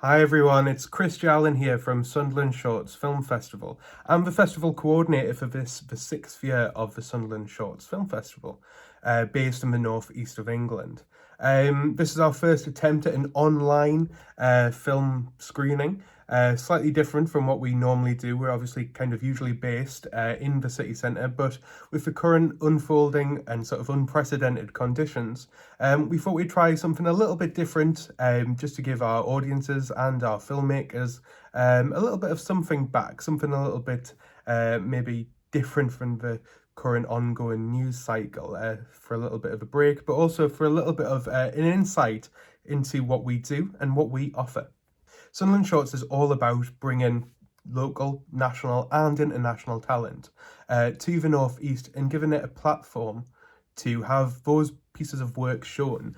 Hi everyone, it's Chris Allen here from Sunderland Shorts Film Festival. I'm the festival coordinator for the 6th year of the Sunderland Shorts Film Festival, based in the north east of England. This is our first attempt at an online film screening, slightly different from what we normally do. We're obviously kind of usually based in the city centre, but with the current unfolding and sort of unprecedented conditions, we thought we'd try something a little bit different, just to give our audiences and our filmmakers a little bit of something back, something a little bit maybe different from the current ongoing news cycle, for a little bit of a break, but also for a little bit of an insight into what we do and what we offer. Sunderland Shorts is all about bringing local, national and international talent to the North East and giving it a platform to have those pieces of work shown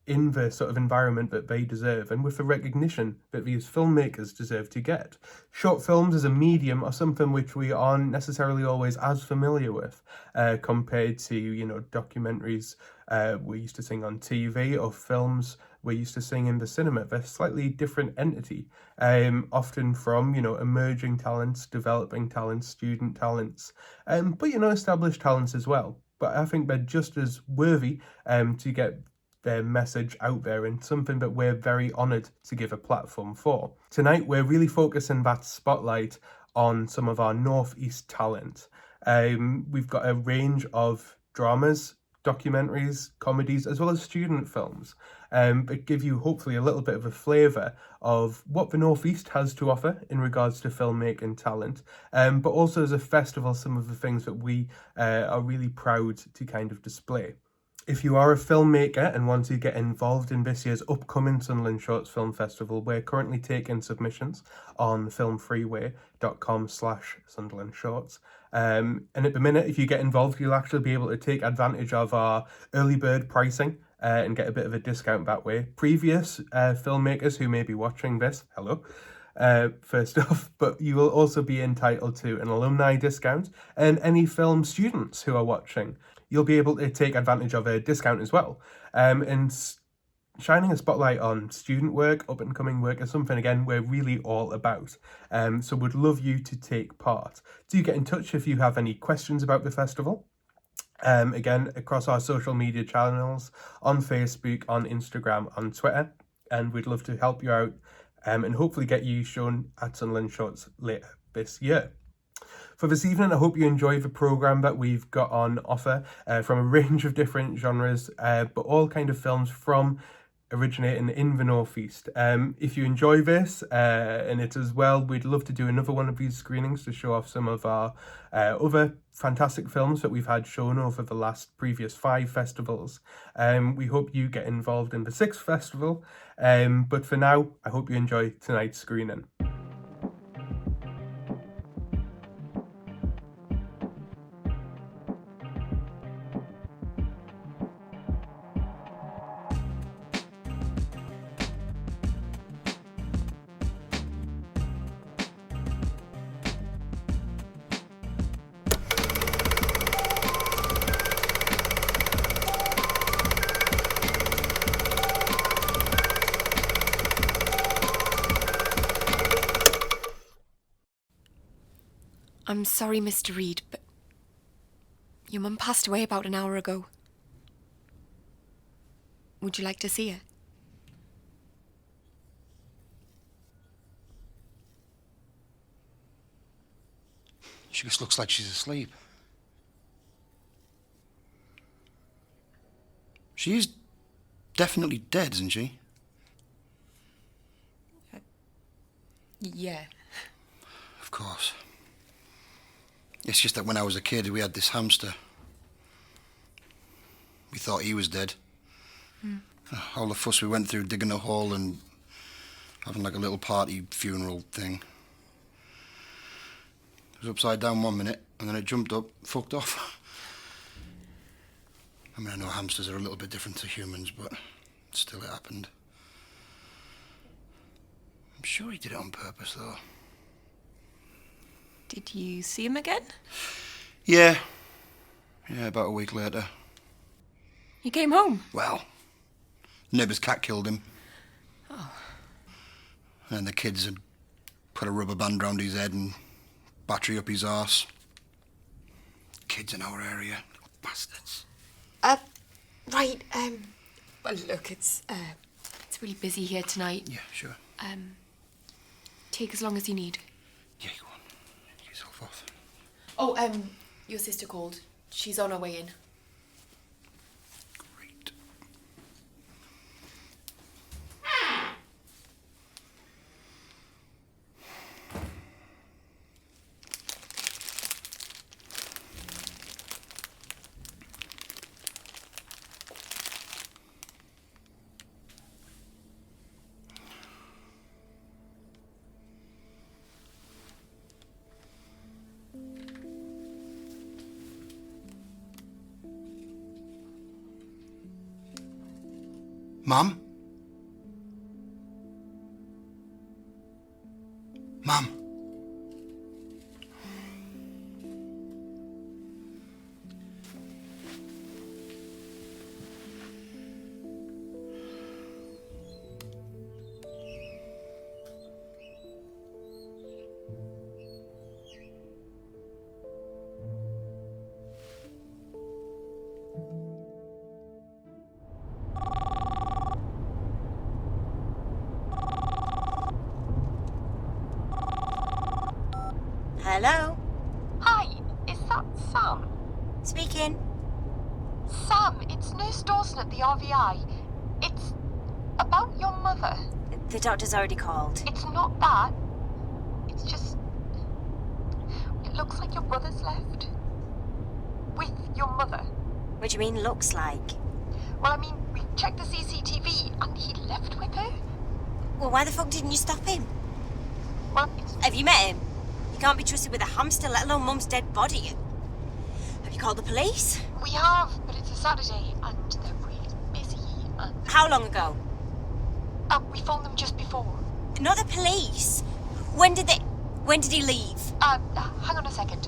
in the sort of environment that they deserve and with the recognition that these filmmakers deserve to get. Short films as a medium are something which we aren't necessarily always as familiar with compared to, documentaries we're used to seeing on TV or films we're used to seeing in the cinema. They're slightly different entity, often from, emerging talents, developing talents, student talents, but, established talents as well. But I think they're just as worthy to get their message out there and something that we're very honoured to give a platform for. Tonight, we're really focusing that spotlight on some of our Northeast talent. We've got a range of dramas, documentaries, comedies, as well as student films that give you hopefully a little bit of a flavour of what the Northeast has to offer in regards to filmmaking talent, but also as a festival, some of the things that we are really proud to kind of display. If you are a filmmaker and want to get involved in this year's upcoming Sunderland Shorts Film Festival, we're currently taking submissions on filmfreeway.com/Sunderland Shorts. And at the minute, if you get involved, you'll actually be able to take advantage of our early bird pricing and get a bit of a discount that way. Previous filmmakers who may be watching this, hello, first off, but you will also be entitled to an alumni discount, and any film students who are watching, you'll be able to take advantage of a discount as well. And shining a spotlight on student work, up and coming work, is something, again, we're really all about. So would love you to take part. Do get in touch if you have any questions about the festival. Again, across our social media channels, on Facebook, on Instagram, on Twitter, and we'd love to help you out and hopefully get you shown at Sunderland Shorts later this year. For this evening, I hope you enjoy the programme that we've got on offer from a range of different genres, but all kind of films from originating in the Northeast. If you enjoy this and it as well, we'd love to do another one of these screenings to show off some of our other fantastic films that we've had shown over the previous 5 festivals. We hope you get involved in the 6th festival, but for now, I hope you enjoy tonight's screening. I'm sorry, Mr. Reed, but your mum passed away about an hour ago. Would you like to see her? She just looks like she's asleep. She's definitely dead, isn't she? Yeah. Of course. It's just that when I was a kid, we had this hamster. We thought he was dead. All the fuss we went through digging a hole and having like a little party funeral thing. It was upside down one minute, and then it jumped up, fucked off. I mean, I know hamsters are a little bit different to humans, but still it happened. I'm sure he did it on purpose, though. Did you see him again? Yeah. Yeah, about a week later. He came home? Well, neighbour's cat killed him. Oh. And then the kids had put a rubber band round his head and battery up his arse. Kids in our area. Bastards. Right, well, look, it's really busy here tonight. Yeah, sure. Take as long as you need. Yeah, go on. Get yourself off. Oh, your sister called. She's on her way in. Great. Mum? Mum? Hello? Hi, is that Sam? Speaking. Sam, it's Nurse Dawson at the RVI. It's about your mother. The doctor's already called. It's not that. It's just... It looks like your brother's left. With your mother. What do you mean, looks like? Well, I mean, we checked the CCTV and he left with her. Well, why the fuck didn't you stop him? Well, it's... Have you met him? You can't be trusted with a hamster, let alone Mum's dead body. Have you called the police? We have, but it's a Saturday and they're really busy and... How long ago? We phoned them just before. Not the police. When did he leave? Hang on a second.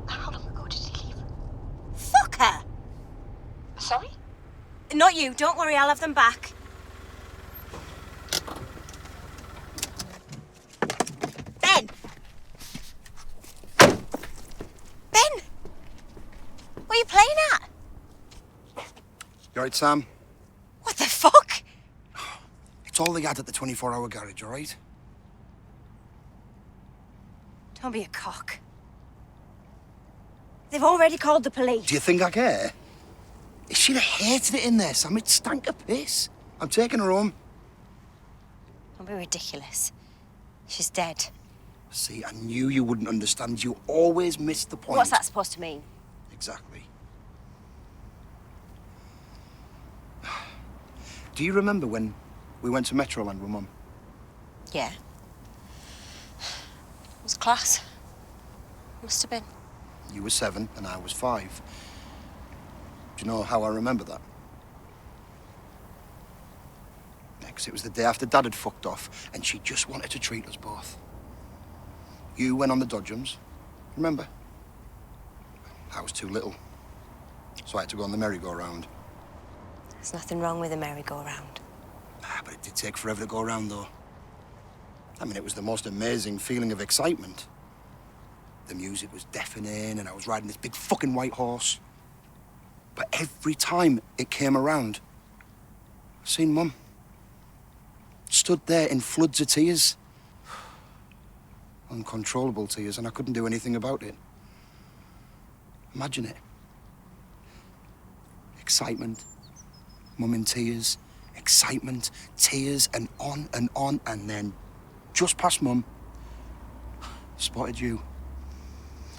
How long ago did he leave? Fuck her. Sorry? Not you, don't worry, I'll have them back. Ben! Ben! What are you playing at? You alright, Sam? What the fuck? It's all they had at the 24-hour garage, alright? Don't be a cock. They've already called the police. Do you think I care? She'd have hated it in there, Sam. It stank of piss. I'm taking her home. Don't be ridiculous. She's dead. See, I knew you wouldn't understand. You always miss the point. What's that supposed to mean? Exactly. Do you remember when we went to Metroland with Mum? Yeah. It was class. Must have been. You were 7 and I was 5. Do you know how I remember that? Yeah, 'cause it was the day after Dad had fucked off and she just wanted to treat us both. You went on the dodgems, remember? I was too little, so I had to go on the merry-go-round. There's nothing wrong with a merry-go-round. Ah, but it did take forever to go around, though. I mean, it was the most amazing feeling of excitement. The music was deafening, and I was riding this big fucking white horse. But every time it came around, I seen Mum. Stood there in floods of tears. Uncontrollable tears, and I couldn't do anything about it. Imagine it. Excitement. Mum in tears. Excitement. Tears, and on, and then just past Mum, spotted you.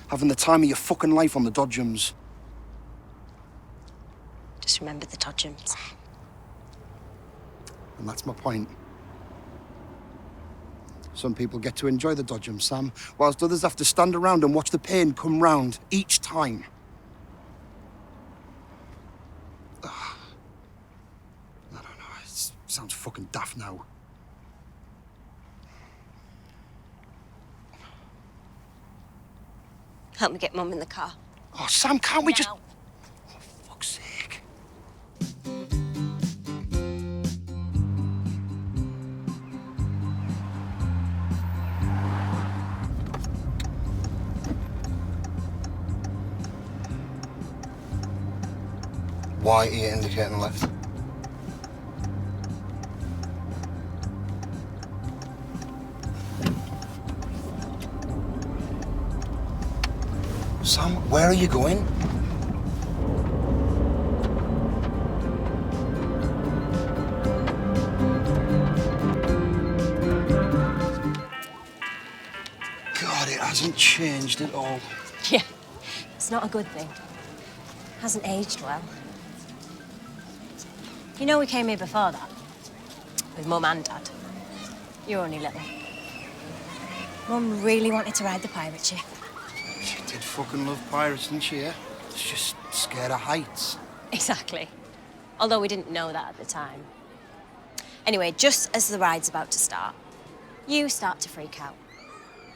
Having the time of your fucking life on the dodgems. Just remember the dodgems. And that's my point. Some people get to enjoy the dodgems, Sam, whilst others have to stand around and watch the pain come round each time. Ugh. I don't know, it sounds fucking daft now. Help me get Mum in the car. Oh, Sam, can't we just... Now. Oh, fuck's sake. Why are you indicating left? Sam, where are you going? God, it hasn't changed at all. Yeah, it's not a good thing. Hasn't aged well. You know, we came here before that. With Mum and Dad. You were only little. Mum really wanted to ride the pirate ship. She did fucking love pirates, didn't she, yeah? She's just scared of heights. Exactly. Although we didn't know that at the time. Anyway, just as the ride's about to start, you start to freak out.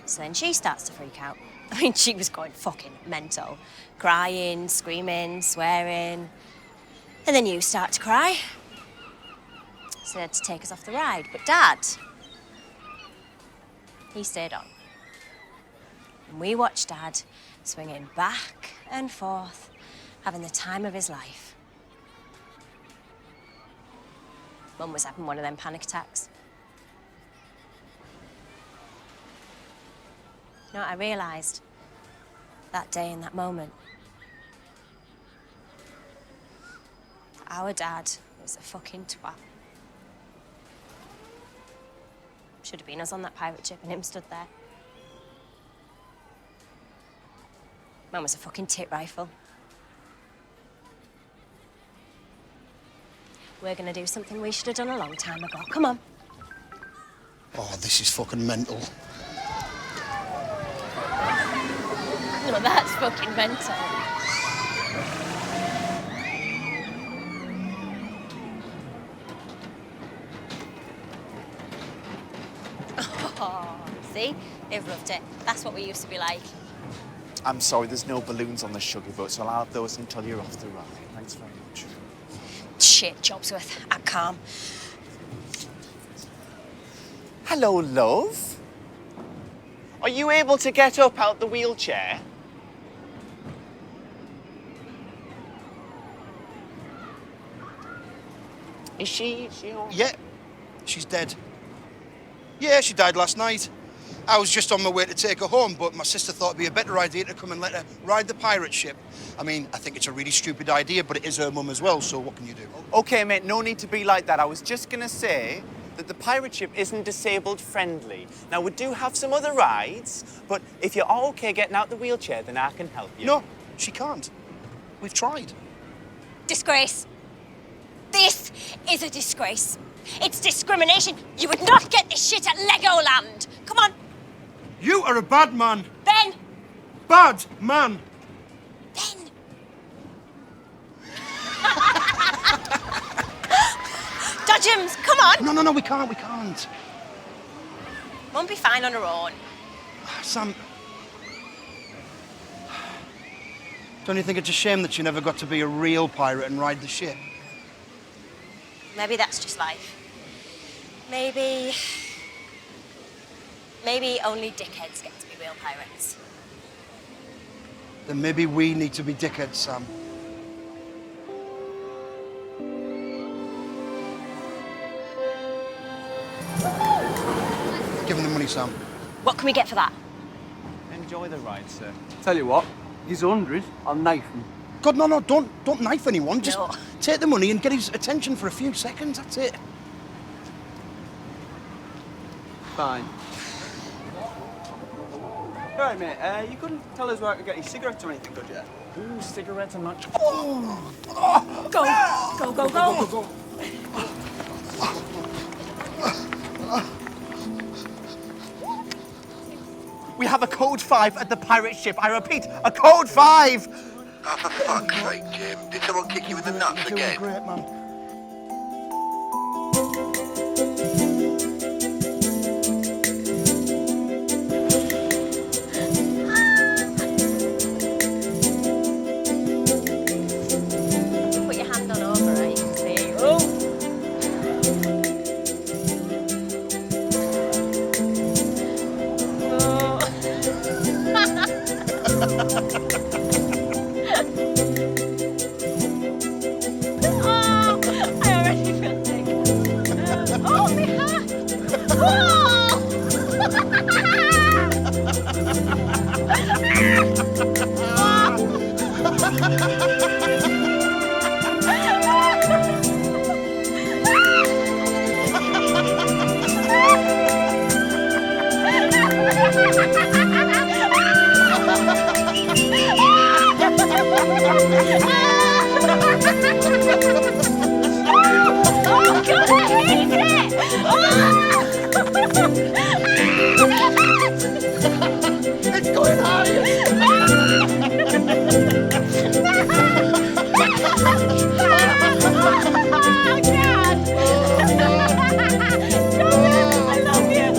So then she starts to freak out. I mean, she was going fucking mental. Crying, screaming, swearing. And then you start to cry. So they had to take us off the ride. But Dad, he stayed on. And we watched Dad swinging back and forth, having the time of his life. Mum was having one of them panic attacks. You know what I realised that day in that moment? Our dad was a fucking twat. Should have been us on that pirate ship and him stood there. Mum was a fucking tit rifle. We're gonna do something we should have done a long time ago. Come on. Oh, this is fucking mental. No, that's fucking mental. Oh, see? They've loved it. That's what we used to be like. I'm sorry, there's no balloons on the sugar boat, so I'll have those until you're off the ride. Thanks very much. Shit, Jobsworth. Act calm. Hello, love. Are you able to get up out the wheelchair? Is she all right? Yeah, she's dead. Yeah, she died last night. I was just on my way to take her home, but my sister thought it'd be a better idea to come and let her ride the pirate ship. I mean, I think it's a really stupid idea, but it is her mum as well, so what can you do? Okay, mate, no need to be like that. I was just gonna say that the pirate ship isn't disabled friendly. Now, we do have some other rides, but if you're all okay getting out the wheelchair, then I can help you. No, she can't. We've tried. Disgrace. This is a disgrace. It's discrimination. You would not get this shit at Legoland. Come on, You are a bad man. Ben. Bad man. Ben. Dodgems, come on. No, we can't. Mum be fine on her own. Sam. Don't you think it's a shame that you never got to be a real pirate and ride the ship? Maybe that's just life. Maybe only dickheads get to be real pirates. Then maybe we need to be dickheads, Sam. Give him the money, Sam. What can we get for that? Enjoy the ride, sir. Tell you what, he's 100, I'll knife him. God, no, don't knife anyone. Just No. take the money and get his attention for a few seconds, that's it. Fine. Right, mate, you couldn't tell us where I could get any cigarettes or anything, could you? Ooh, cigarettes are not... Go. We have a code 5 at the pirate ship. I repeat, a code 5! Oh, for fuck's sake, Jim. Did someone kick you in the nuts You're doing again? great, man. Put your hand on over, right? You can see. Oh. Oh, God, I hate it! It's going higher! Oh, God! Stop it! I love you!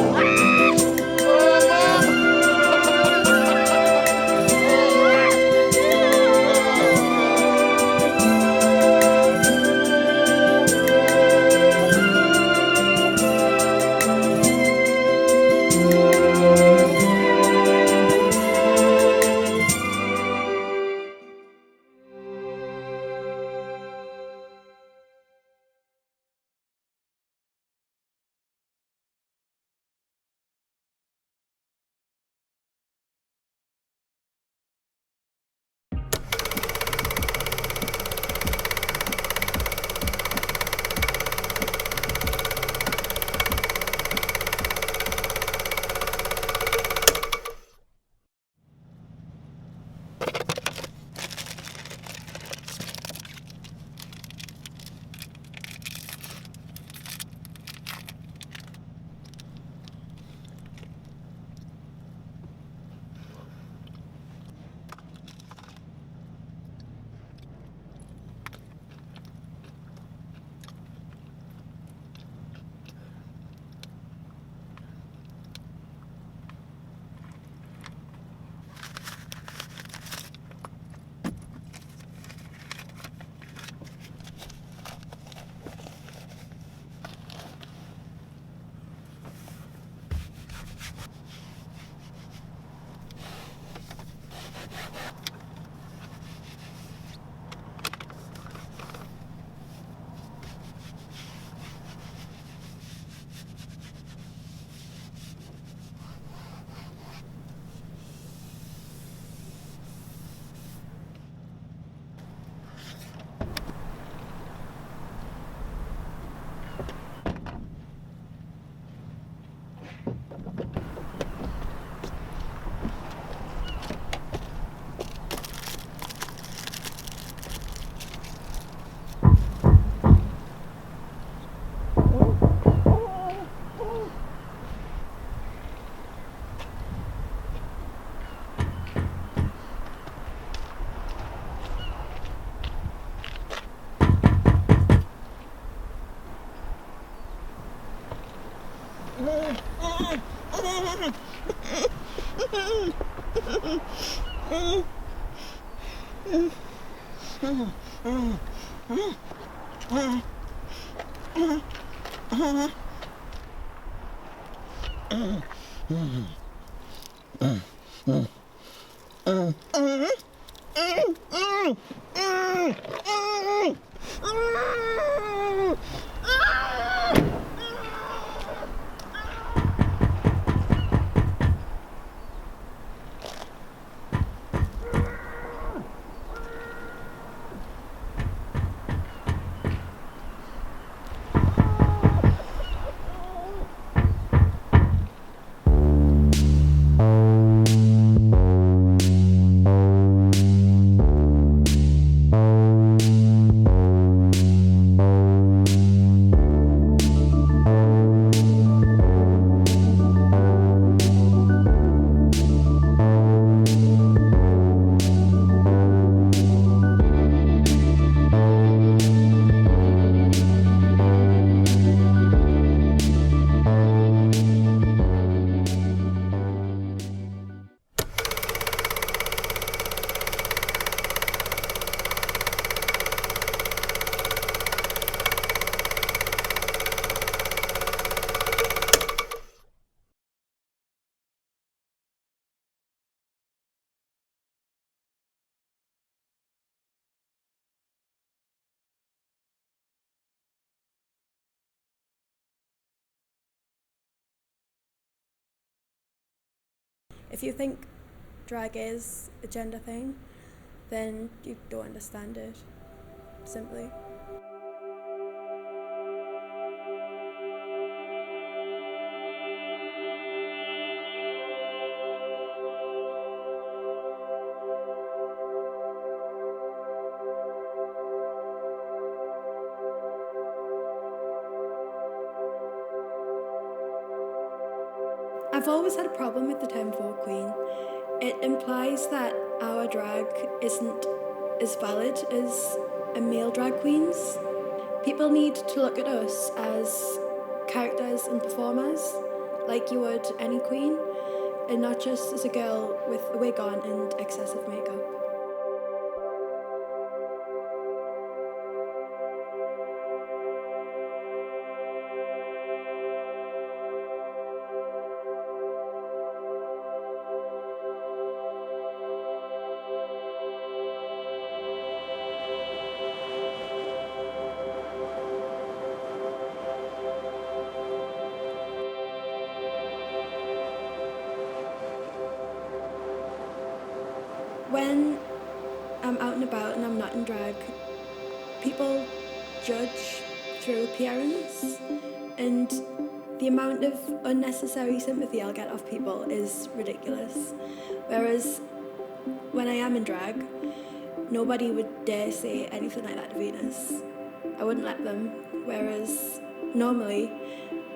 If you think drag is a gender thing, then you don't understand it, simply. I've always had a problem with the term folk queen. It implies that our drag isn't as valid as a male drag queen's. People need to look at us as characters and performers, like you would any queen, and not just as a girl with a wig on and excessive makeup. When I'm out and about and I'm not in drag, people judge through appearance, and the amount of unnecessary sympathy I'll get off people is ridiculous. Whereas when I am in drag, nobody would dare say anything like that to Venus. I wouldn't let them. Whereas normally,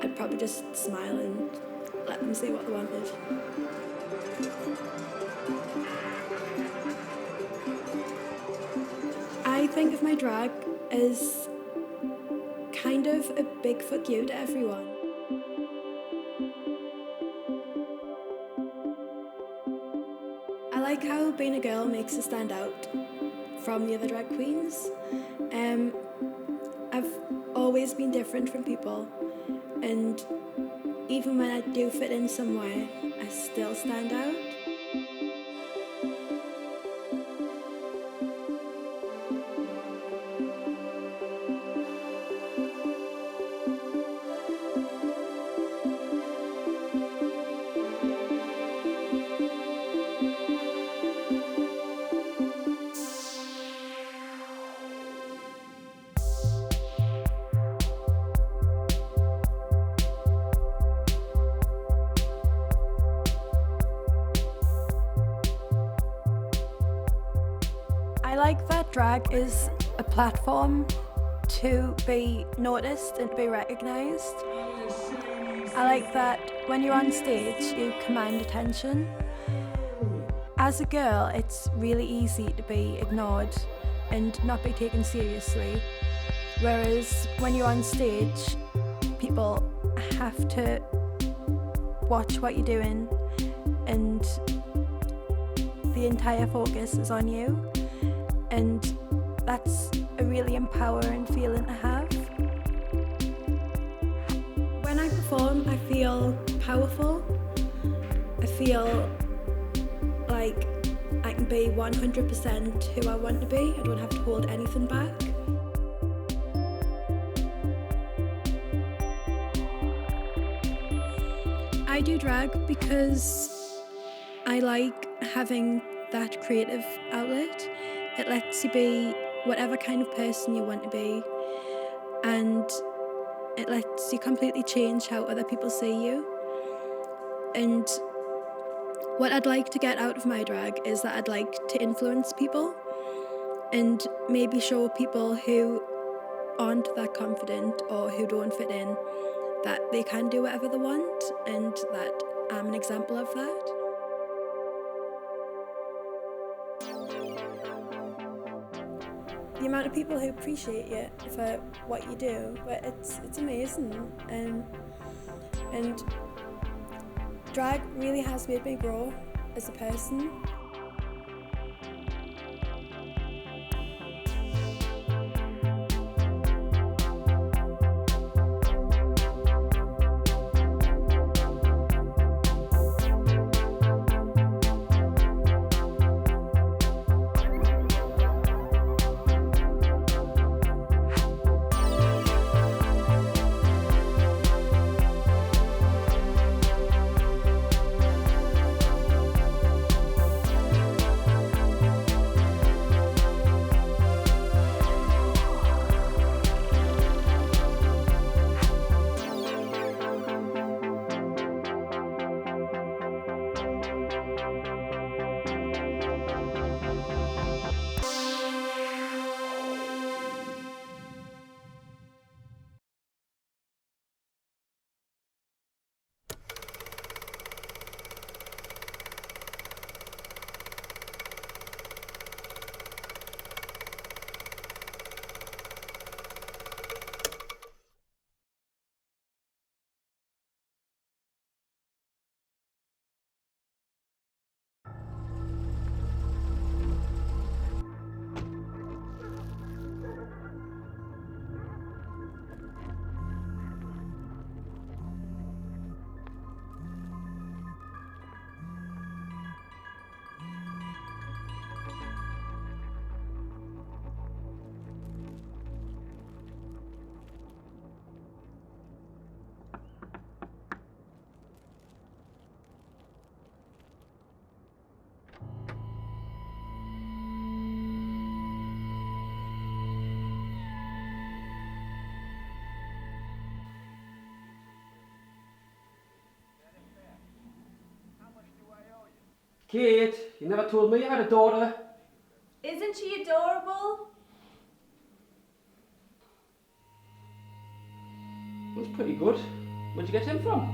I'd probably just smile and let them say what they wanted. I think of my drag as kind of a big fuck you to everyone. I like how being a girl makes us stand out from the other drag queens. I've always been different from people, and even when I do fit in somewhere, I still stand out. I like that drag is a platform to be noticed and to be recognised. I like that when you're on stage, you command attention. As a girl, it's really easy to be ignored and not be taken seriously. Whereas when you're on stage, people have to watch what you're doing and the entire focus is on you. And that's a really empowering feeling to have. When I perform, I feel powerful. I feel like I can be 100% who I want to be. I don't have to hold anything back. I do drag because I like having that creative outlet. It lets you be whatever kind of person you want to be, and it lets you completely change how other people see you. And what I'd like to get out of my drag is that I'd like to influence people and maybe show people who aren't that confident or who don't fit in that they can do whatever they want, and that I'm an example of that. The amount of people who appreciate you for what you do, but it's amazing, and drag really has made me grow as a person. Kate, you never told me you had a daughter. Isn't she adorable? That's pretty good. Where'd you get him from?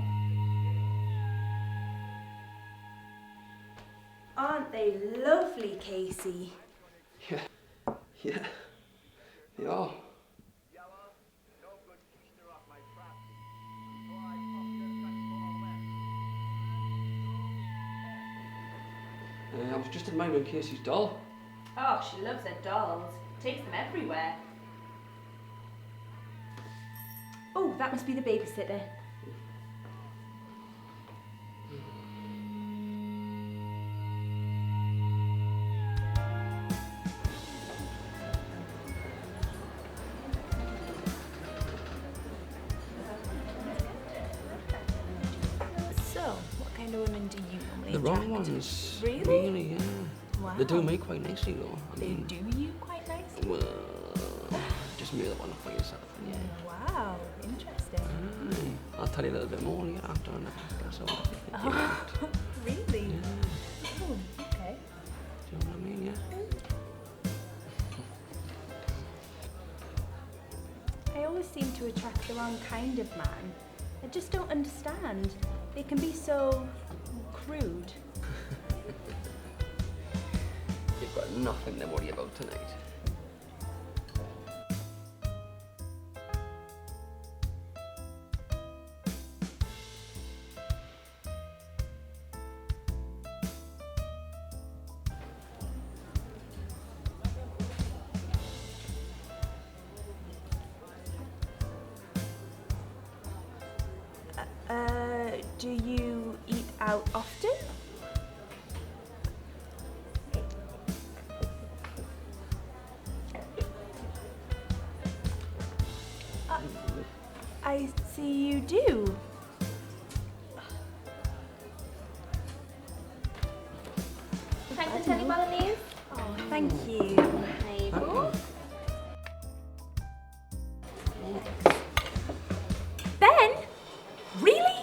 Aren't they lovely, Casey? Yeah, they are. I was just admiring Casey's doll. Oh, she loves her dolls. Takes them everywhere. Oh, that must be the babysitter. So, what kind of women do you normally The wrong attract? ones. Really? Yeah. Wow. They do me quite nicely though. They do you quite nicely? Well, just me the one for yourself. Yeah. Wow, interesting. Aye. I'll tell you a little bit more later after and that's all. Oh, really? Yeah. Oh, okay. Do you know what I mean? Yeah. I always seem to attract the wrong kind of man. I just don't understand. They can be so crude. You've got nothing to worry about tonight. Do you eat out often? I see you do. Thanks for telling Bolognese. Oh, thank you. Ben? Really?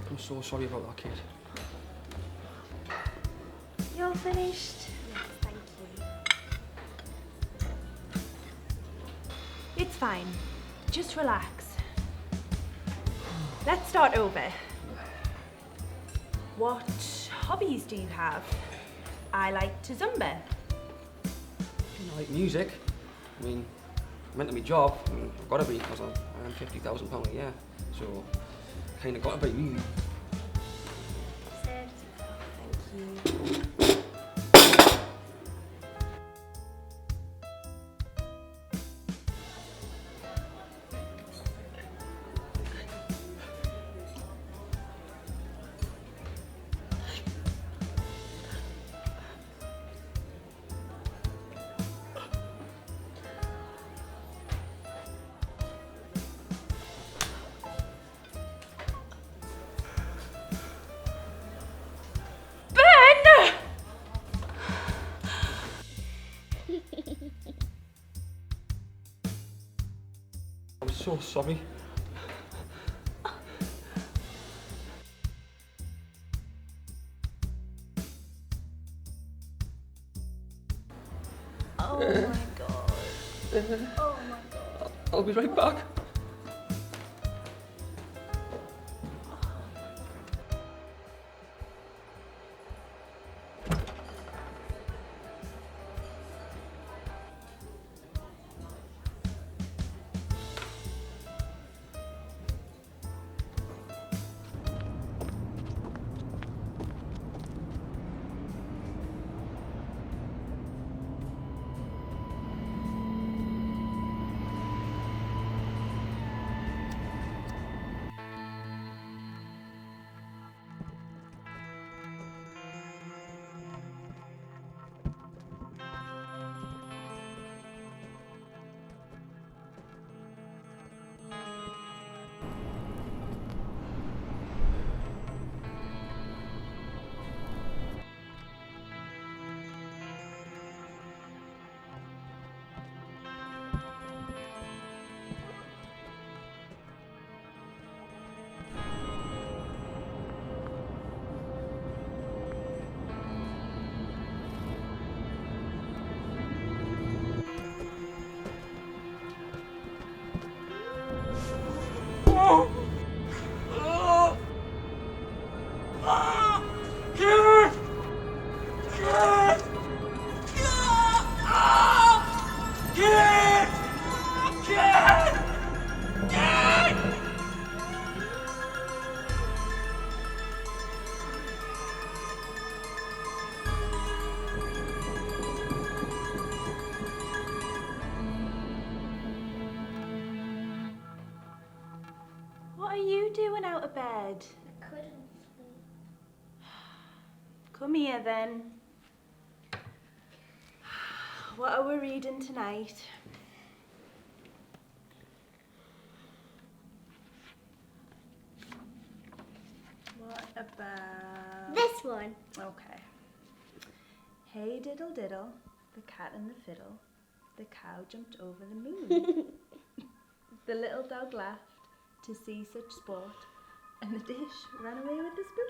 I'm so sorry about that, kid. You're finished? Yes, thank you. It's fine. Just relax. Let's start over. What hobbies do you have? I like to Zumba. I like music. I mean, I'm meant to be job. I mean, I've got to be because I earn £50,000 a year. So, kind of got to be really. Thank you. I'm so sorry. Oh my god. Oh my god. I'll be right back. bed. I couldn't sleep. Come here then. What are we reading tonight? What about... This one. Okay. Hey diddle diddle, the cat and the fiddle, the cow jumped over the moon. The little dog laughed to see such sport, and the dish ran away with the spoon.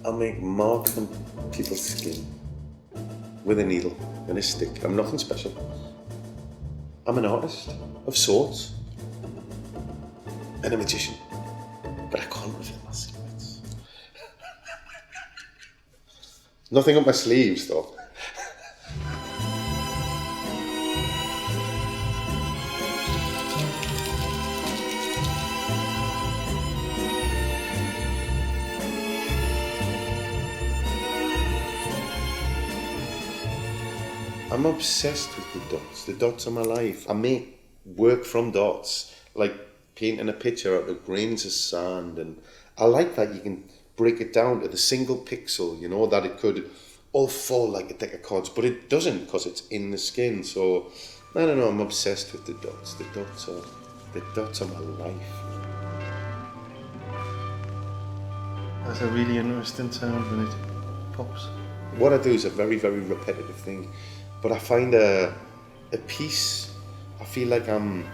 I'll make marks on people's skin with a needle and a stick. I'm nothing special. I'm an artist of sorts and a magician, but I can't reveal my secrets. Nothing up my sleeves though. I'm obsessed with the dots. The dots are my life. I make work from dots, like painting a picture out of grains of sand, and I like that you can break it down to the single pixel, you know, that it could all fall like a deck of cards, but it doesn't because it's in the skin. So I don't know, I'm obsessed with the dots. The dots are my life. That's a really interesting sound when it pops. What I do is a very, very repetitive thing, but I find a piece. I feel like I'm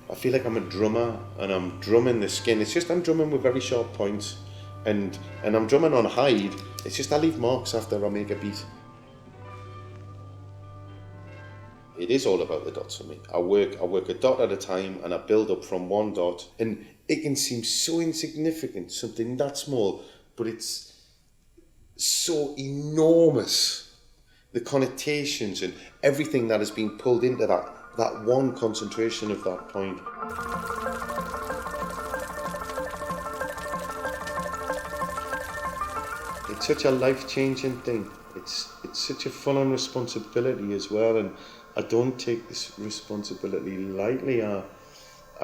a drummer, and I'm drumming the skin. It's just I'm drumming with very sharp points, and I'm drumming on hide. It's just I leave marks after I make a beat. It is all about the dots for me. I work a dot at a time, and I build up from one dot, and it can seem so insignificant, something that small, but it's so enormous. The connotations and everything that has been pulled into that one concentration of that point. It's such a life-changing thing. It's such a full-on responsibility as well, and I don't take this responsibility lightly. I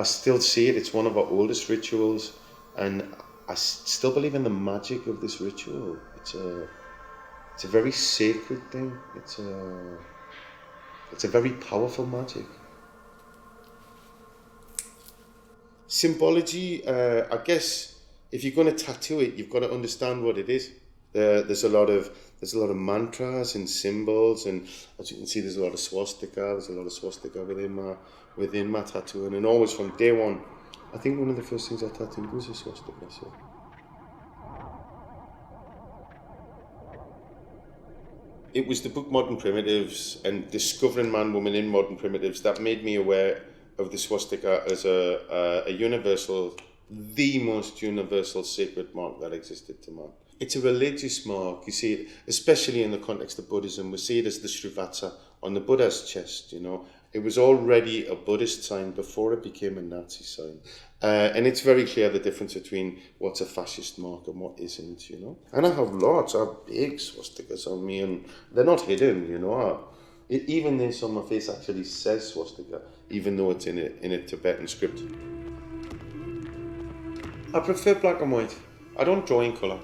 still see it. It's one of our oldest rituals, and I still believe in the magic of this ritual. It's a very sacred thing. It's a very powerful magic. Symbology, I guess, if you're going to tattoo it, you've got to understand what it is. There's a lot of There's a lot of mantras and symbols, and as you can see, there's a lot of swastika. There's a lot of swastika within my tattoo, and always from day one, I think one of the first things I tattooed was a swastika. So. It was the book Modern Primitives and discovering man, woman in Modern Primitives that made me aware of the swastika as a universal, the most universal sacred mark that existed to man. It's a religious mark, you see it, especially in the context of Buddhism. We see it as the Srivatsa on the Buddha's chest, you know. It was already a Buddhist sign before it became a Nazi sign. And it's very clear the difference between what's a fascist mark and what isn't, you know. And I have lots of big swastikas on me, and they're not hidden, you know. Even this on my face actually says swastika, even though it's in a Tibetan script. I prefer black and white. I don't draw in colour.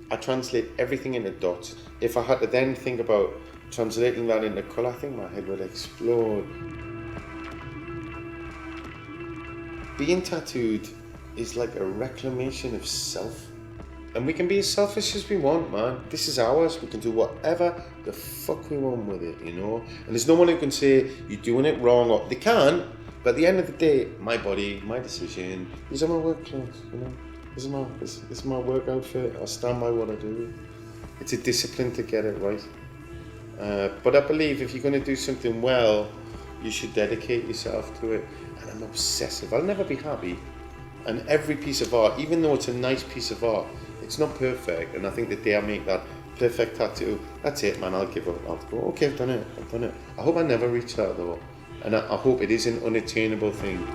I translate everything into dots. If I had to then think about translating that into colour, I think my head would explode. Being tattooed is like a reclamation of self. And we can be as selfish as we want, man. This is ours. We can do whatever the fuck we want with it, you know? And there's no one who can say, you're doing it wrong, or they can, but at the end of the day, my body, my decision, these are my work clothes, you know? This is my work outfit. I stand by what I do. It's a discipline to get it right. But I believe if you're going to do something well, you should dedicate yourself to it. And I'm obsessive. I'll never be happy. And every piece of art, even though it's a nice piece of art, it's not perfect. And I think the day I make that perfect tattoo, that's it, man, I'll give up. I'll go, okay, I've done it. I hope I never reach that though. And I hope it is an unattainable thing.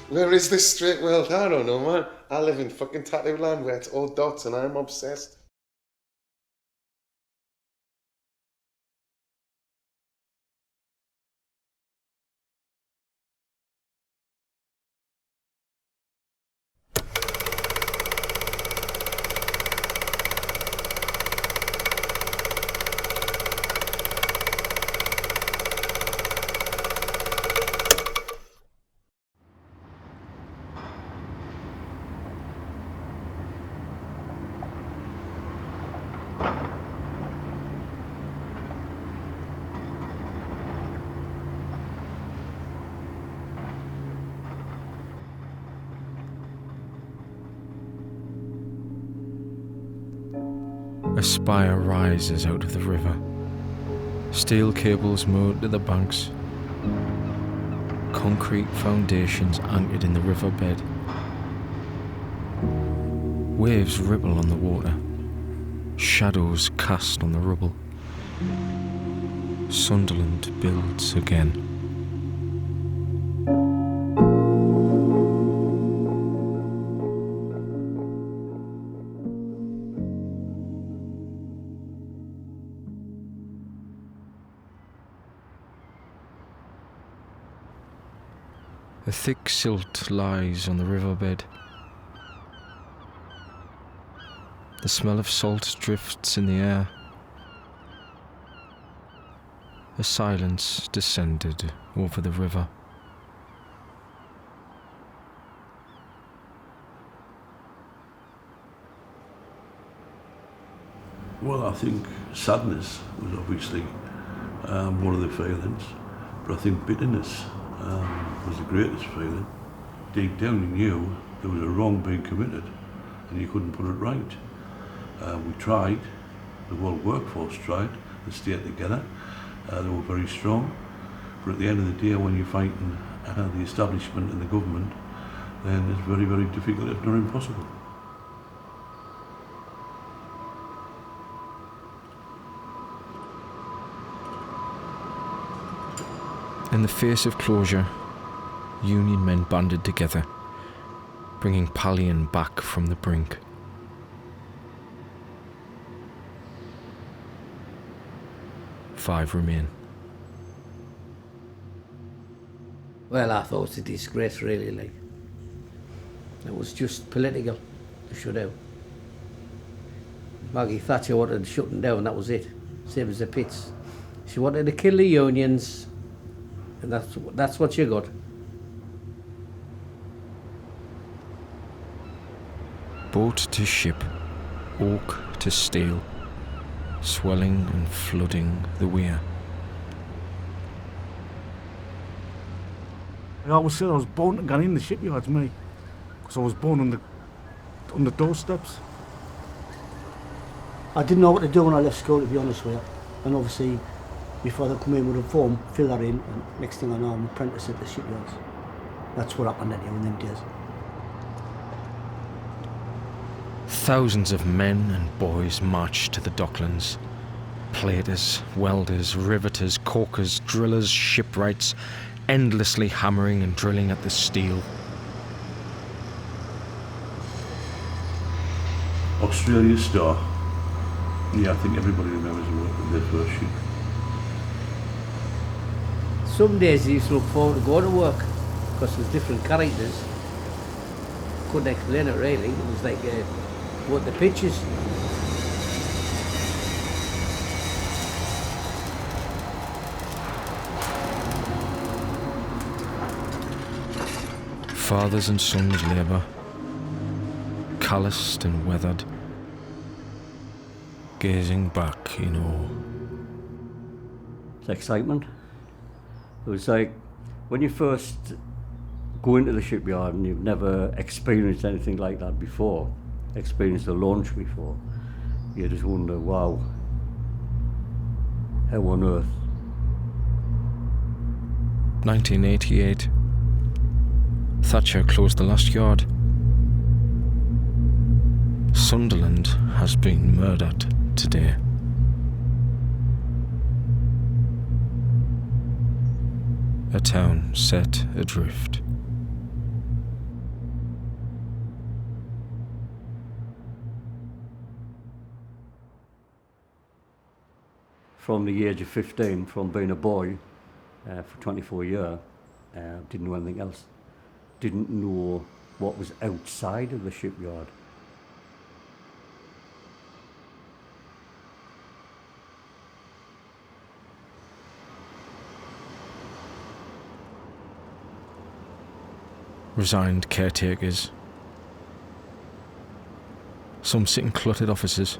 Where is this straight world? I don't know, man. I live in fucking tattoo land where it's all dots and I'm obsessed. A spire rises out of the river. Steel cables moored to the banks. Concrete foundations anchored in the riverbed. Waves ripple on the water. Shadows cast on the rubble. Sunderland builds again. A thick silt lies on the riverbed. The smell of salt drifts in the air. A silence descended over the river. Well, I think sadness was obviously one of the feelings, but I think bitterness was the greatest feeling. Deep down you knew there was a wrong being committed and you couldn't put it right. We tried, the world workforce tried, they stayed together, they were very strong, but at the end of the day when you're fighting the establishment and the government, then it's very, very difficult if not impossible. In the face of closure, union men banded together, bringing Pallion back from the brink. Five remain. Well, I thought it was a disgrace, really, like. It was just political, to shut out. Maggie Thatcher wanted shutting down, that was it. Same as the pits. She wanted to kill the unions, And that's what you got. Boat to ship, oak to steel, swelling and flooding the weir. I always said I was born to get in the shipyards, me, because I was born on the doorsteps. I didn't know what to do when I left school, to be honest with you. And obviously, my father come in with a form, fill that in, and next thing I know, I'm an apprentice at the shipyards. That's what happened anyway in them days. Thousands of men and boys marched to the docklands. Platers, welders, riveters, caulkers, drillers, shipwrights, endlessly hammering and drilling at the steel. Australia Star. Yeah, I think everybody remembers working their first ship. Some days I used to look forward to going to work because there's different characters. Couldn't explain it really. It was like what the pictures. Fathers and sons labour, calloused and weathered, gazing back in awe. It's excitement. It was like when you first go into the shipyard and you've never experienced anything like that before, experienced a launch before, you just wonder, wow, how on earth? 1988. Thatcher closed the last yard. Sunderland has been murdered today. A town set adrift. From the age of 15, from being a boy for 24 years, didn't know anything else. Didn't know what was outside of the shipyard. Resigned caretakers. Some sit in cluttered offices,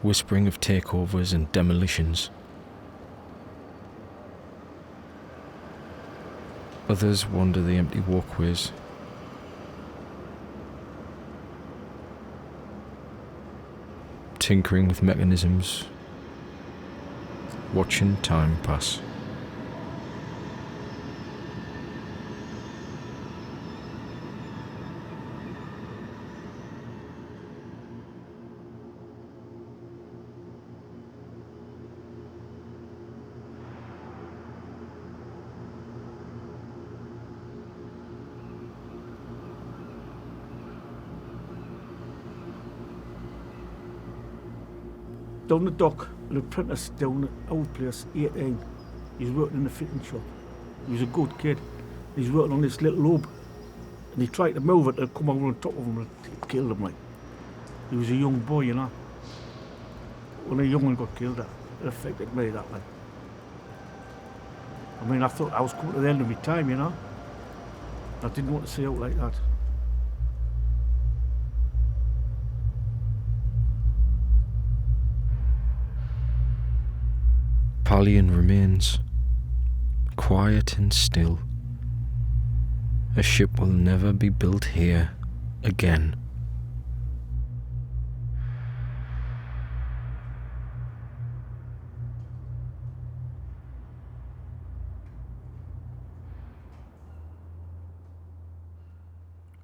whispering of takeovers and demolitions. Others wander the empty walkways. Tinkering with mechanisms, watching time pass. Down the dock, an apprentice down at our place, 18. He's working in the fitting shop. He was a good kid. He's working on this little lobe. And he tried to move it and come over on top of him and it killed him, like. He was a young boy, you know. When a young one got killed, it affected me, that, like. I mean, I thought I was coming to the end of my time, you know. I didn't want to see out like that. Pallion remains, quiet and still. A ship will never be built here again.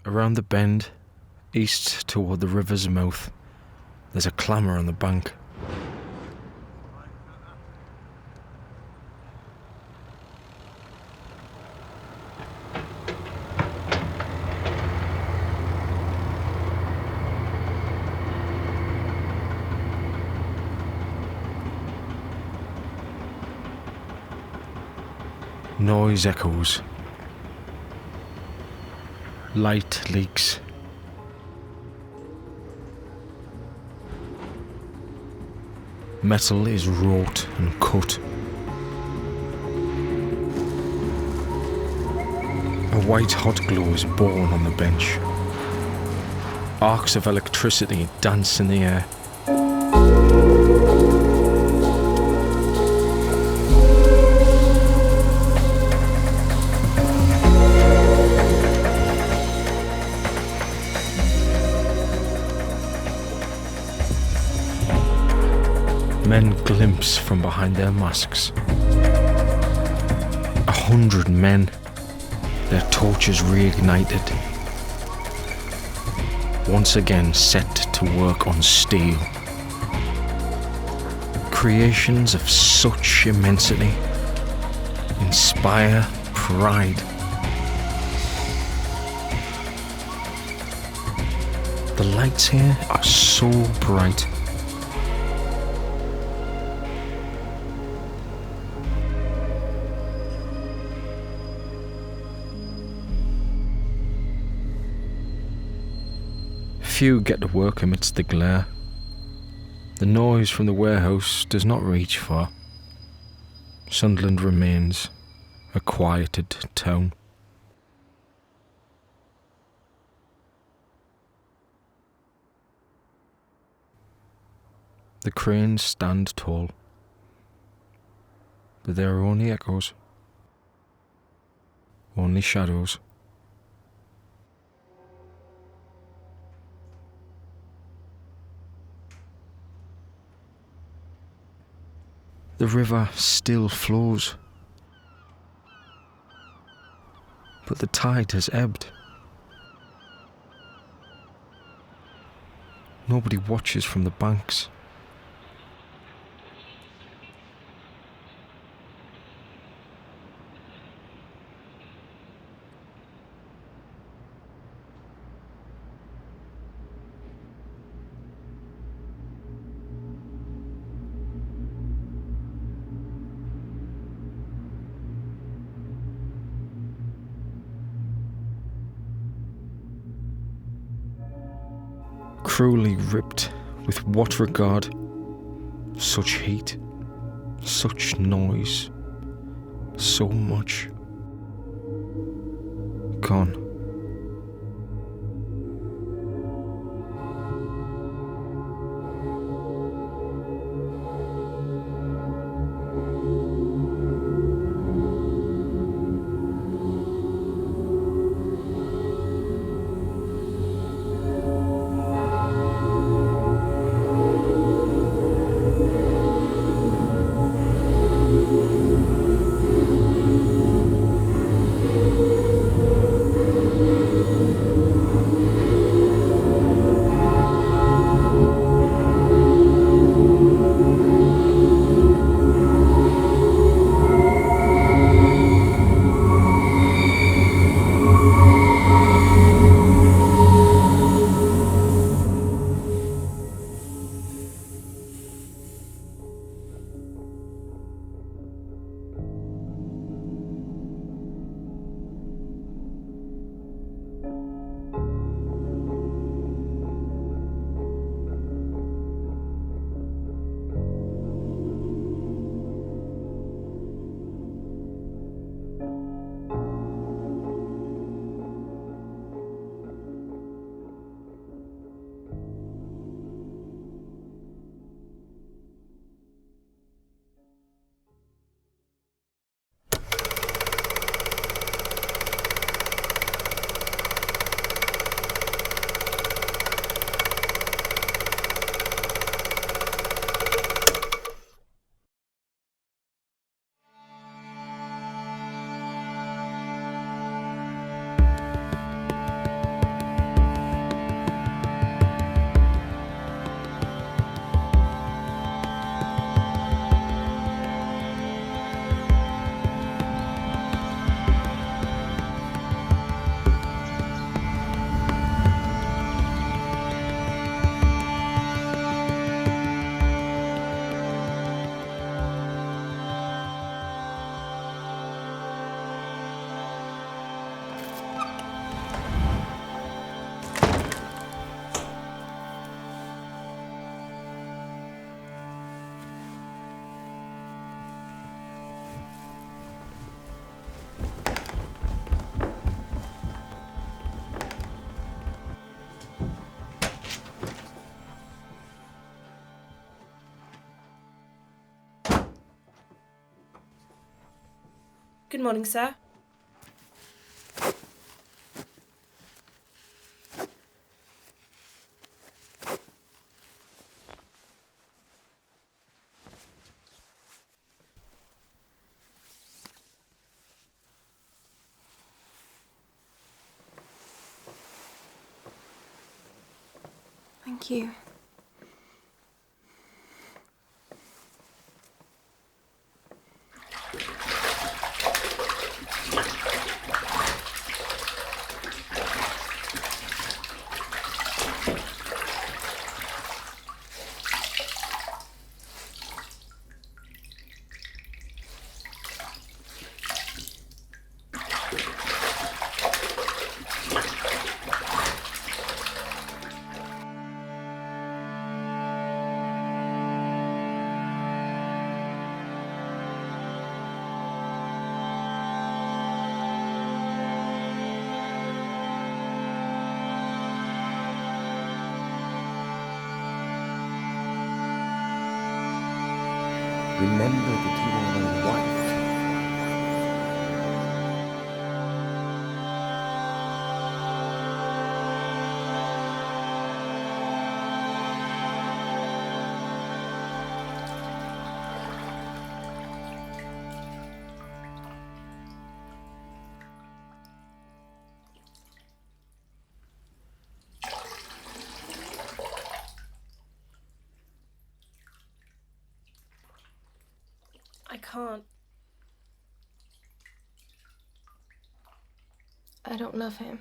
Around the bend, east toward the river's mouth, there's a clamour on the bank. Noise echoes. Light leaks. Metal is wrought and cut. white-hot glow is born on the bench. Arcs of electricity dance in the air. Men glimpse from behind their masks. 100 men, their torches reignited. Once again set to work on steel. Creations of such immensity inspire pride. The lights here are so bright. Few get to work amidst the glare. The noise from the warehouse does not reach far. Sunderland remains a quieted town. The cranes stand tall, but there are only echoes, only shadows. The river still flows, but the tide has ebbed. Nobody watches from the banks. Cruelly ripped with what regard? Such heat, such noise, so much. Gone. Good morning, sir. Thank you. Remember that you are my wife. I can't. I don't love him.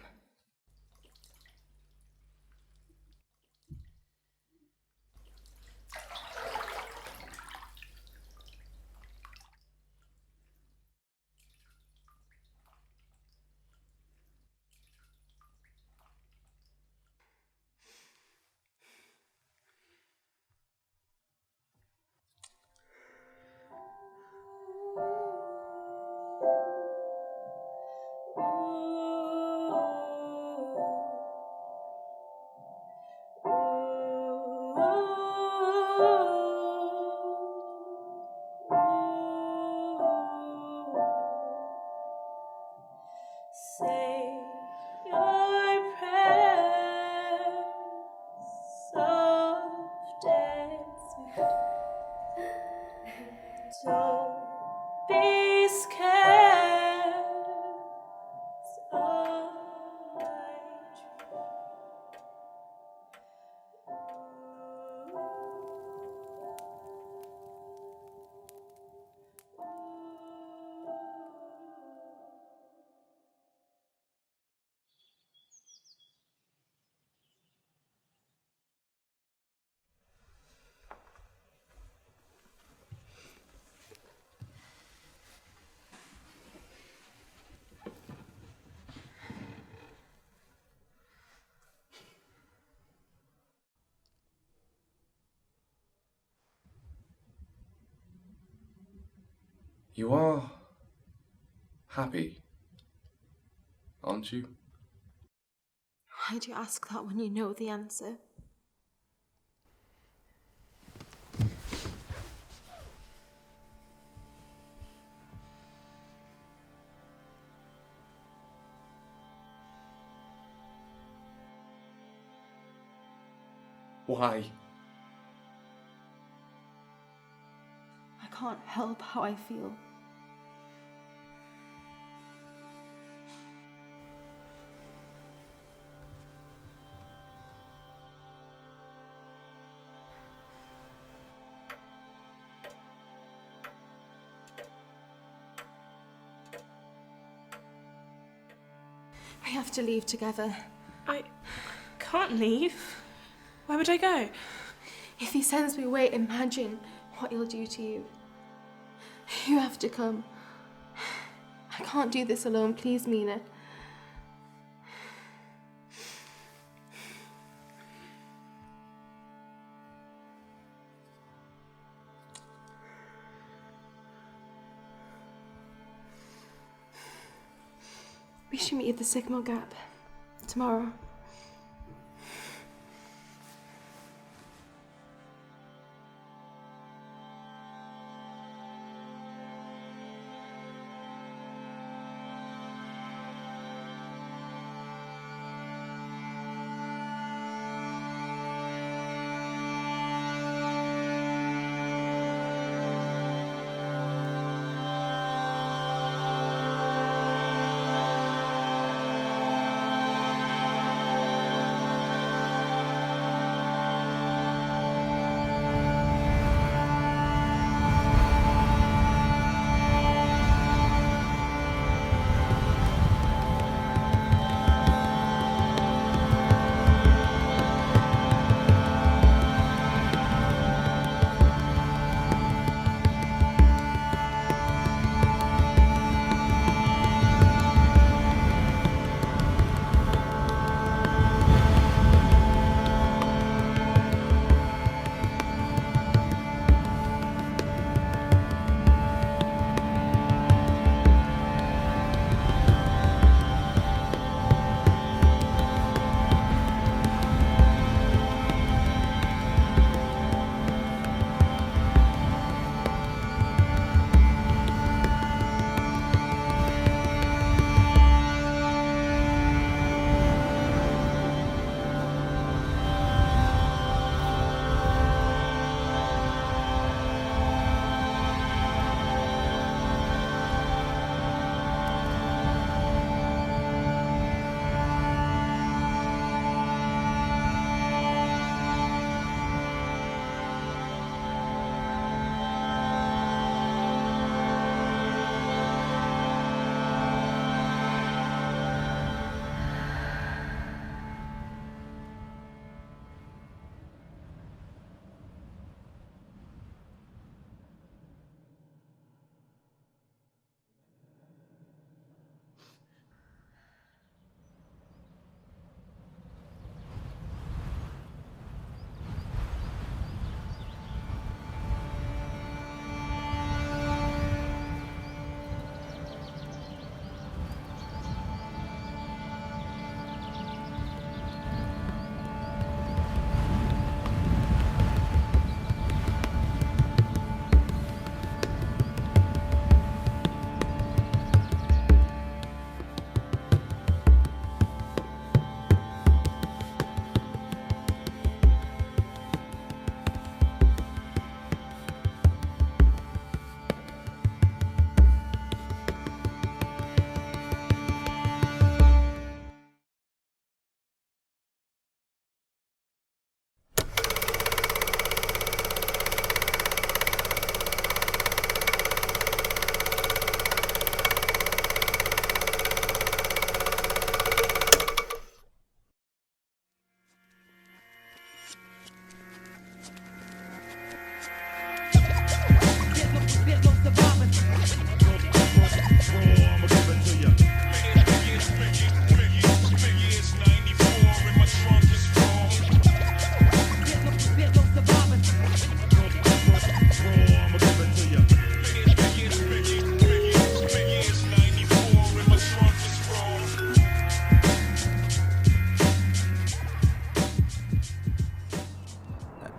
Say your prayers, soft and sweet. Don't be scared. It's all I You are happy, aren't you? Why do you ask that when you know the answer? Why? I can't help how I feel. We have to leave together. I can't leave. Where would I go? If he sends me away, imagine what he'll do to you. You have to come. I can't do this alone, please, Mina. We should meet at the Sycamore Gap tomorrow.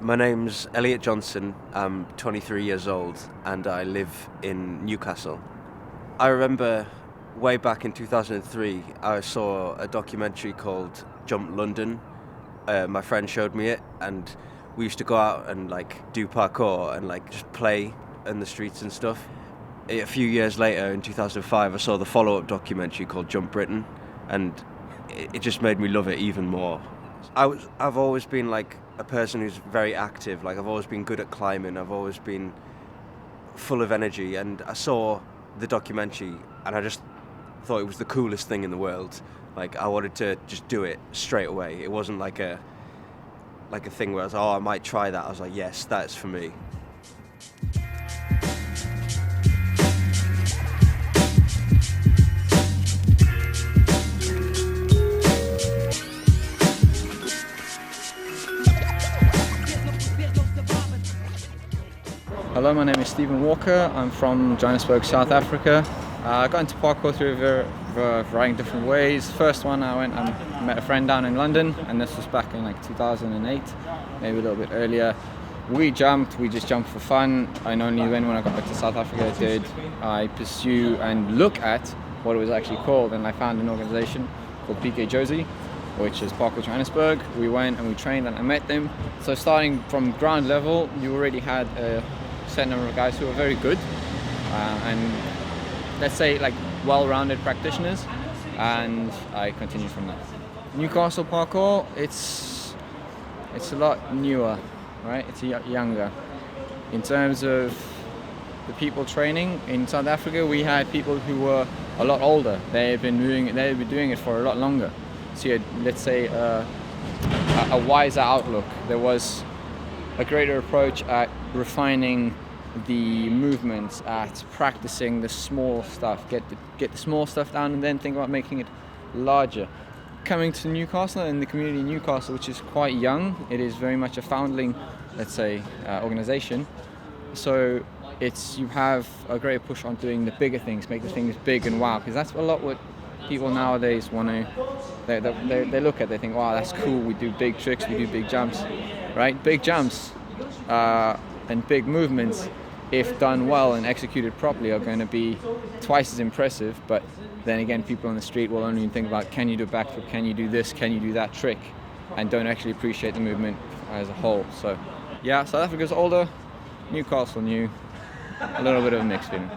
My name's Elliot Johnson. I'm 23 years old and I live in Newcastle. I remember way back in 2003, I saw a documentary called Jump London. My friend showed me it, and we used to go out and like do parkour and like just play in the streets and stuff. A few years later, in 2005, I saw the follow-up documentary called Jump Britain, and it just made me love it even more. I've always been like a person who's very active. Like I've always been good at climbing. I've always been full of energy, and I saw the documentary and I just thought it was the coolest thing in the world. Like I wanted to just do it straight away. It wasn't like a thing where I was, I might try that. I was like, yes, that's for me. Hello, my name is Stephen Walker. I'm from Johannesburg, South Africa. I got into parkour through a variety of different ways. First one, I went and met a friend down in London, and this was back in like 2008, maybe a little bit earlier. We just jumped for fun. I only when I got back to South Africa did I pursue and look at what it was actually called, and I found an organization called PK Josie, which is Parkour Johannesburg. We went and we trained and I met them. So starting from ground level, you already had a set number of guys who were very good and let's say like well-rounded practitioners, and I continued from that. Newcastle parkour, it's a lot newer, right? It's younger. In terms of the people training in South Africa, we had people who were a lot older. They had been doing it for a lot longer. So you had, let's say, a wiser outlook. There was a greater approach at refining the movements, at practicing the small stuff, get the small stuff down and then think about making it larger. Coming to Newcastle and the community in Newcastle, which is quite young, it is very much a foundling, let's say, organization. So you have a great push on doing the bigger things, make the things big and wow, because that's a lot what people nowadays want to, they look at, they think, wow, that's cool, we do big tricks, we do big jumps, right? Big jumps and big movements, if done well and executed properly, are going to be twice as impressive. But then again, people on the street will only think about, can you do a backflip, can you do this, can you do that trick, and don't actually appreciate the movement as a whole. So yeah, South Africa's older, Newcastle new, a little bit of a mixed feeling.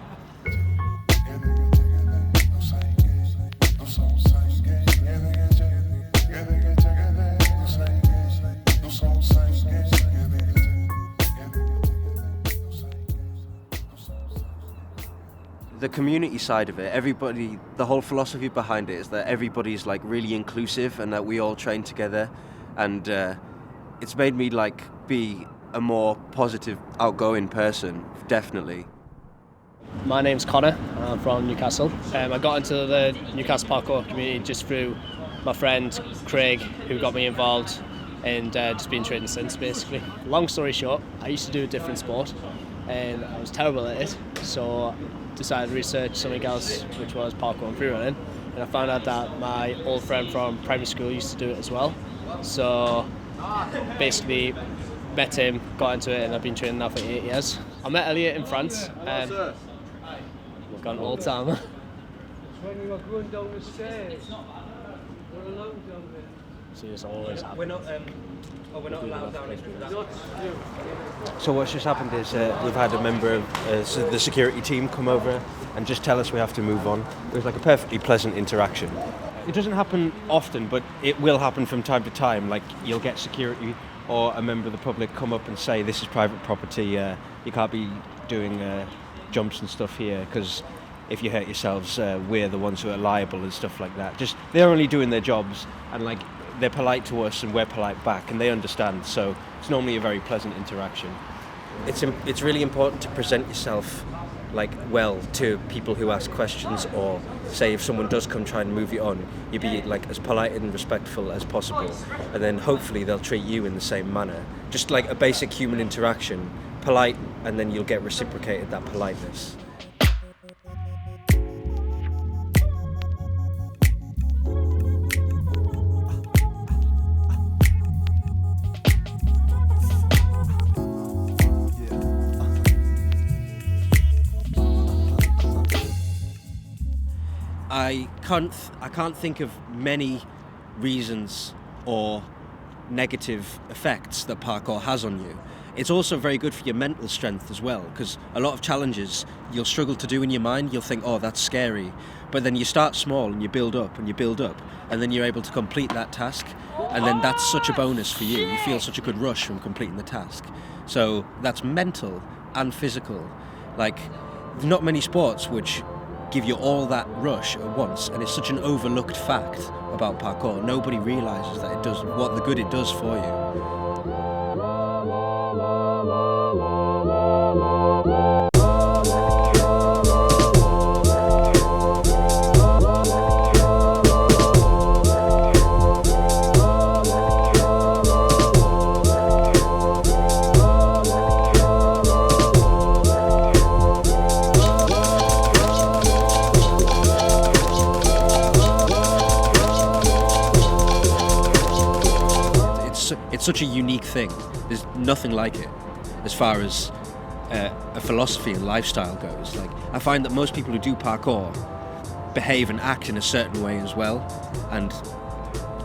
The community side of it, everybody, the whole philosophy behind it is that everybody's like really inclusive and that we all train together, and it's made me like be a more positive, outgoing person, definitely. My name's Connor, I'm from Newcastle. I got into the Newcastle parkour community just through my friend Craig, who got me involved, and just been training since, basically. Long story short, I used to do a different sport and I was terrible at it, so decided to research something else, which was parkour and freerunning, and I found out that my old friend from primary school used to do it as well. So basically met him, got into it, and I've been training now for 8 years. I met Elliot in France. We've got an old timer. When you were going down the stairs, we're alone down there. So it's always happened. We're not allowed down here. So what's just happened is we've had a member of the security team come over and just tell us we have to move on. It was like a perfectly pleasant interaction. It doesn't happen often, but it will happen from time to time. Like you'll get security or a member of the public come up and say, this is private property, you can't be doing jumps and stuff here, because if you hurt yourselves, we're the ones who are liable and stuff like that. Just, they're only doing their jobs, and like they're polite to us and we're polite back, and they understand, so it's normally a very pleasant interaction. It's really important to present yourself like well to people who ask questions, or say if someone does come try and move you on, you be like as polite and respectful as possible, and then hopefully they'll treat you in the same manner. Just like a basic human interaction, polite, and then you'll get reciprocated that politeness. I can't think of many reasons or negative effects that parkour has on you. It's also very good for your mental strength as well, because a lot of challenges you'll struggle to do in your mind. You'll think, oh, that's scary. But then you start small and you build up and you build up, and then you're able to complete that task. And then that's such a bonus for you. You feel such a good rush from completing the task. So that's mental and physical. Like, there's not many sports which give you all that rush at once, and it's such an overlooked fact about parkour. Nobody realises that it does, what the good it does for you. It's such a unique thing. There's nothing like it as far as a philosophy and lifestyle goes. Like, I find that most people who do parkour behave and act in a certain way as well, and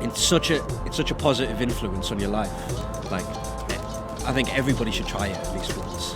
it's such a positive influence on your life. Like, I think everybody should try it at least once.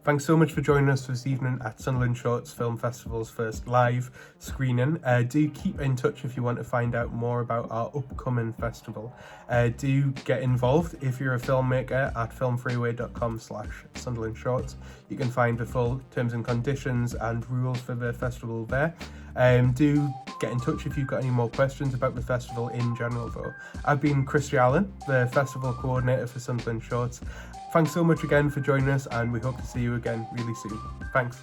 Thanks so much for joining us this evening at Sunderland Shorts Film Festival's first live screening. Do keep in touch if you want to find out more about our upcoming festival. Do get involved if you're a filmmaker at filmfreeway.com/Sunderland Shorts. You can find the full terms and conditions and rules for the festival there. Do get in touch if you've got any more questions about the festival in general though. I've been Christy Allen, the festival coordinator for Sunderland Shorts. Thanks so much again for joining us, and we hope to see you again really soon. Thanks.